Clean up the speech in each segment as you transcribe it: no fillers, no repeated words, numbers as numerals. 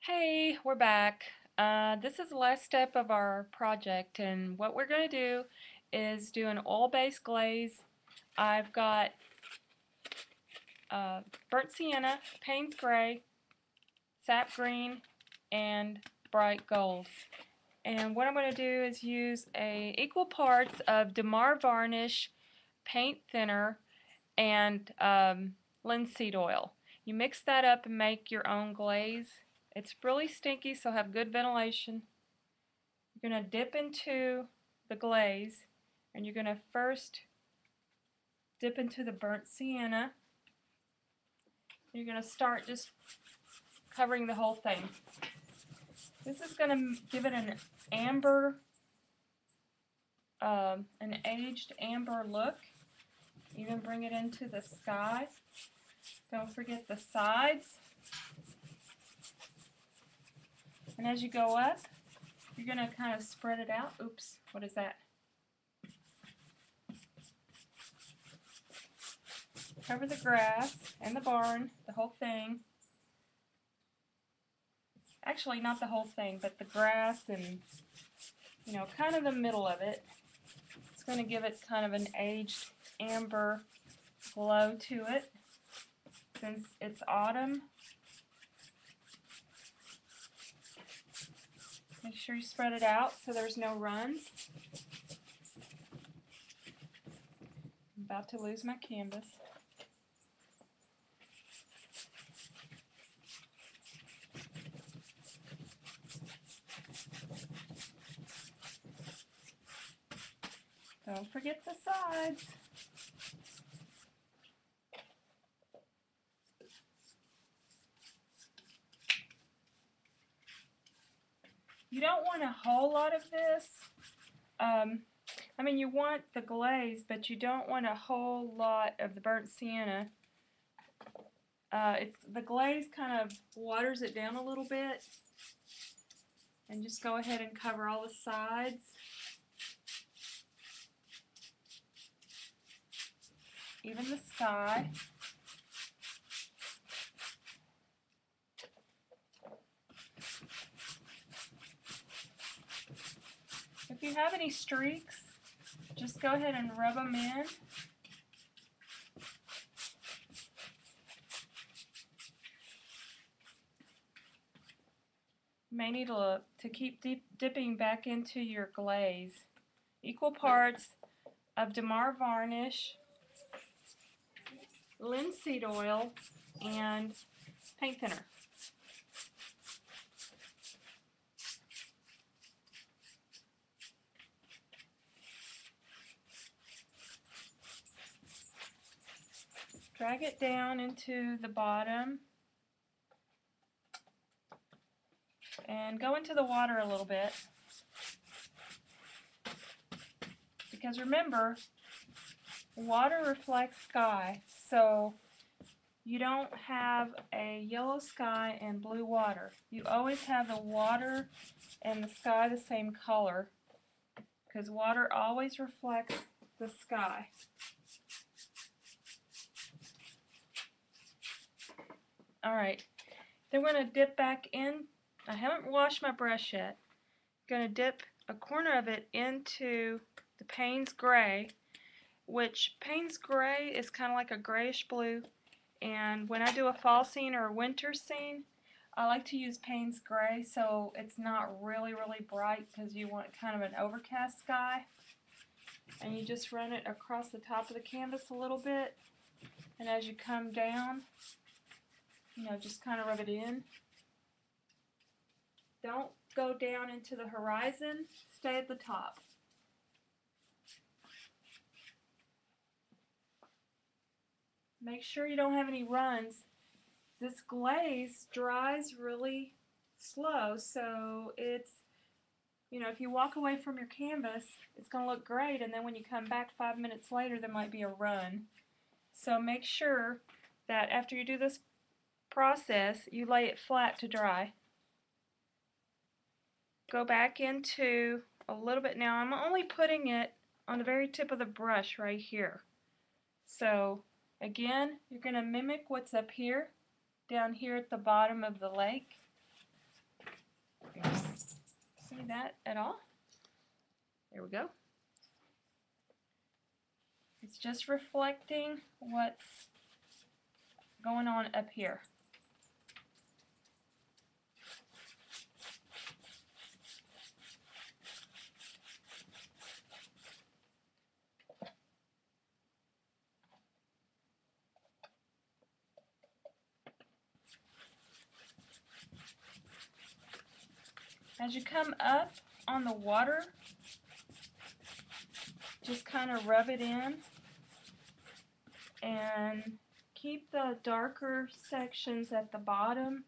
Hey, we're back. This is the last step of our project, and what we're going to do is do an oil-based glaze. I've got burnt sienna, Payne's gray, sap green, and bright gold. And what I'm going to do is use equal parts of Damar varnish, paint thinner, and linseed oil. You mix that up and make your own glaze. It's really stinky, so have good ventilation. You're going to dip into the glaze, and you're going to first dip into the burnt sienna. You're going to start just covering the whole thing. This is going to give it an amber, an aged amber look. Even bring it into the sky. Don't forget the sides. And as you go up, you're going to kind of spread it out. Oops, what is that? Cover the grass and the barn, the whole thing. Actually, not the whole thing, but the grass and, kind of the middle of it. It's going to give it kind of an aged amber glow to it since it's autumn. Make sure you spread it out so there's no runs. I'm about to lose my canvas. Don't forget the sides. You don't want a whole lot of this. You want the glaze, but you don't want a whole lot of the burnt sienna. The glaze kind of waters it down a little bit. And just go ahead and cover all the sides. Even the sky. If you have any streaks, just go ahead and rub them in. You may need to keep dipping back into your glaze. Equal parts of Damar varnish, linseed oil, and paint thinner. Drag it down into the bottom and go into the water a little bit, because remember, water reflects sky, so you don't have a yellow sky and blue water. You always have the water and the sky the same color, because water always reflects the sky. Alright, then we're going to dip back in. I haven't washed my brush yet. I'm going to dip a corner of it into the Payne's gray, which Payne's gray is kind of like a grayish blue, and when I do a fall scene or a winter scene, I like to use Payne's gray so it's not really bright, because you want kind of an overcast sky. And you just run it across the top of the canvas a little bit, and as you come down, just kind of rub it in. Don't go down into the horizon, stay at the top. Make sure you don't have any runs. This glaze dries really slow, so it's, if you walk away from your canvas, it's going to look great, and then when you come back 5 minutes later, there might be a run. So make sure that after you do this process, you lay it flat to dry. Go back into a little bit now. I'm only putting it on the very tip of the brush right here. So again, you're going to mimic what's up here, down here at the bottom of the lake. See that at all? There we go. It's just reflecting what's going on up here. As you come up on the water, just kind of rub it in and keep the darker sections at the bottom,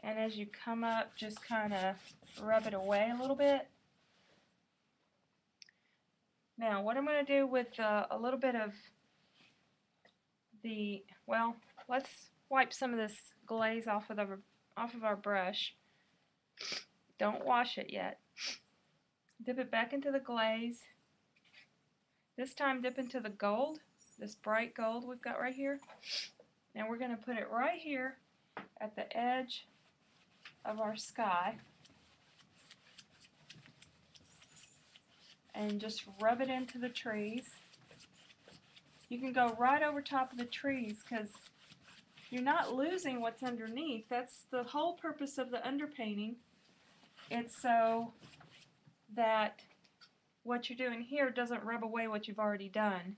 and as you come up, just kind of rub it away a little bit. Now what I'm going to do with a little bit of the, well, let's wipe some of this glaze off of our brush. Don't wash it yet. Dip it back into the glaze. This time dip into the gold, this bright gold we've got right here. Now we're going to put it right here at the edge of our sky and just rub it into the trees. You can go right over top of the trees because you're not losing what's underneath. That's the whole purpose of the underpainting. It's so that what you're doing here doesn't rub away what you've already done.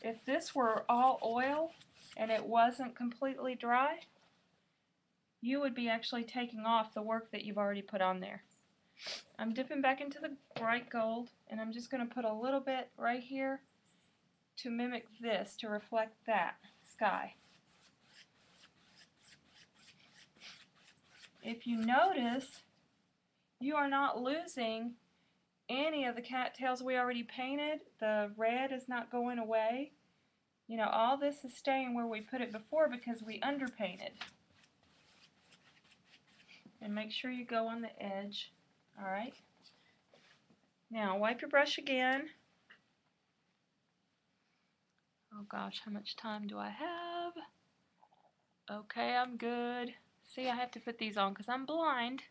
If this were all oil and it wasn't completely dry, you would be actually taking off the work that you've already put on there. I'm dipping back into the bright gold, and I'm just going to put a little bit right here to mimic this, to reflect that sky. If you notice, you are not losing any of the cattails we already painted. The red is not going away. You know, all this is staying where we put it before because we underpainted. And make sure you go on the edge. Alright. Now wipe your brush again. Oh gosh, how much time do I have? Okay, I'm good. See, I have to put these on because I'm blind.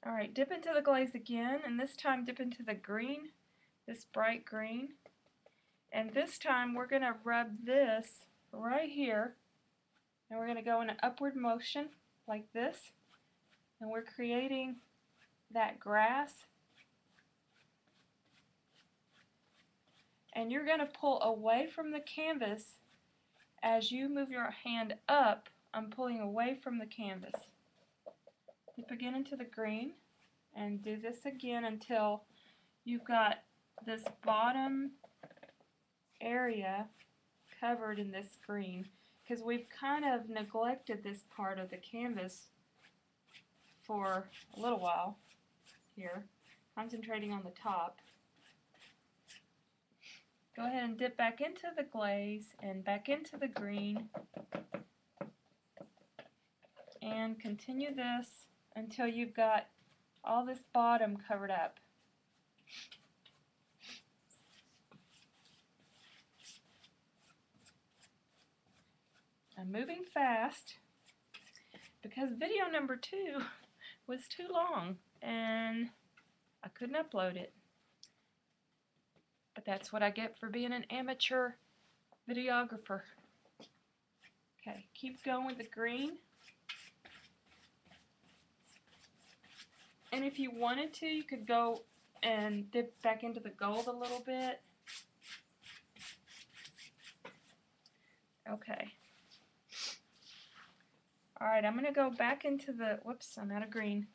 Alright, dip into the glaze again, and this time dip into the green, this bright green. And this time we're going to rub this right here, and we're going to go in an upward motion like this, and we're creating that grass. And you're going to pull away from the canvas as you move your hand up. I'm pulling away from the canvas. Dip again into the green and do this again until you've got this bottom area covered in this green, because we've kind of neglected this part of the canvas for a little while here, concentrating on the top. Go ahead and dip back into the glaze and back into the green and continue this until you've got all this bottom covered up. I'm moving fast because video number 2 was too long and I couldn't upload it. But that's what I get for being an amateur videographer. Okay, keep going with the green. And if you wanted to, you could go and dip back into the gold a little bit. Okay. Alright, I'm going to go back into the, whoops, I'm out of green.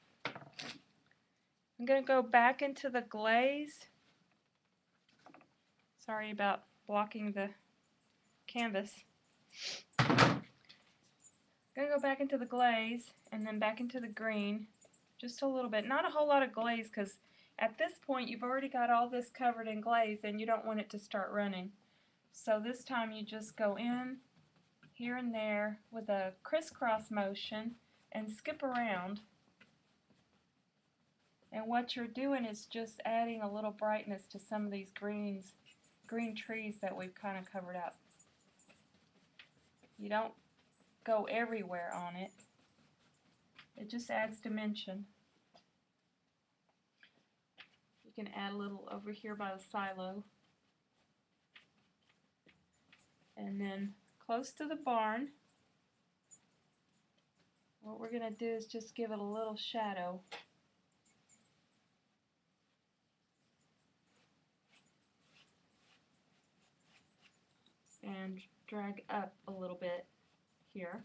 I'm going to go back into the glaze. Sorry about blocking the canvas. I'm going to go back into the glaze and then back into the green. Just a little bit. Not a whole lot of glaze because at this point you've already got all this covered in glaze and you don't want it to start running. So this time you just go in here and there with a crisscross motion and skip around. And what you're doing is just adding a little brightness to some of these green trees that we've kind of covered up. You don't go everywhere on it. It just adds dimension. You can add a little over here by the silo. And then close to the barn, what we're going to do is just give it a little shadow. And drag up a little bit here.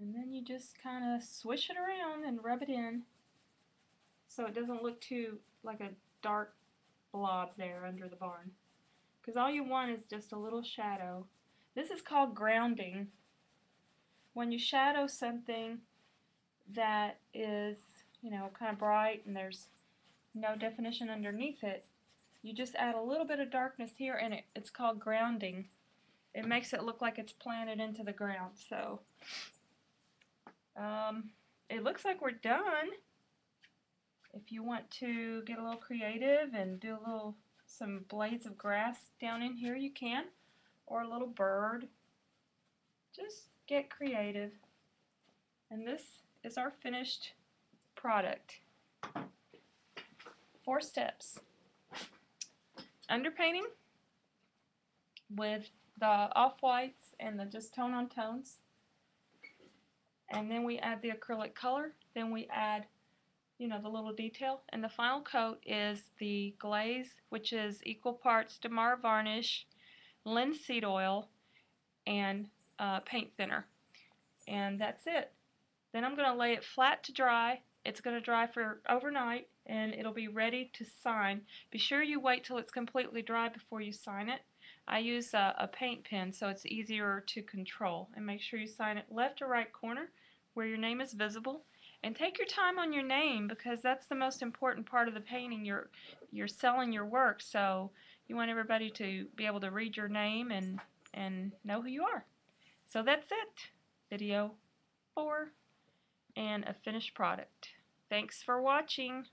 And then you just kind of swish it around and rub it in so it doesn't look too like a dark blob there under the barn. Because all you want is just a little shadow. This is called grounding. When you shadow something that is, you know, kind of bright and there's no definition underneath it, you just add a little bit of darkness here and it's called grounding. It makes it look like it's planted into the ground. So it looks like we're done. If you want to get a little creative and do some blades of grass down in here, you can, or a little bird. Just get creative. And this is our finished product. 4 steps. Underpainting with the off-whites and the just tone-on tones. And then we add the acrylic color. Then we add, you know, the little detail. And the final coat is the glaze, which is equal parts Damar varnish, linseed oil, and paint thinner. And that's it. Then I'm going to lay it flat to dry. It's going to dry for overnight and it'll be ready to sign. Be sure you wait till it's completely dry before you sign it. I use a paint pen so it's easier to control. And make sure you sign it left or right corner where your name is visible. And take your time on your name because that's the most important part of the painting. You're selling your work, so you want everybody to be able to read your name and know who you are. So that's it. Video 4 and a finished product. Thanks for watching.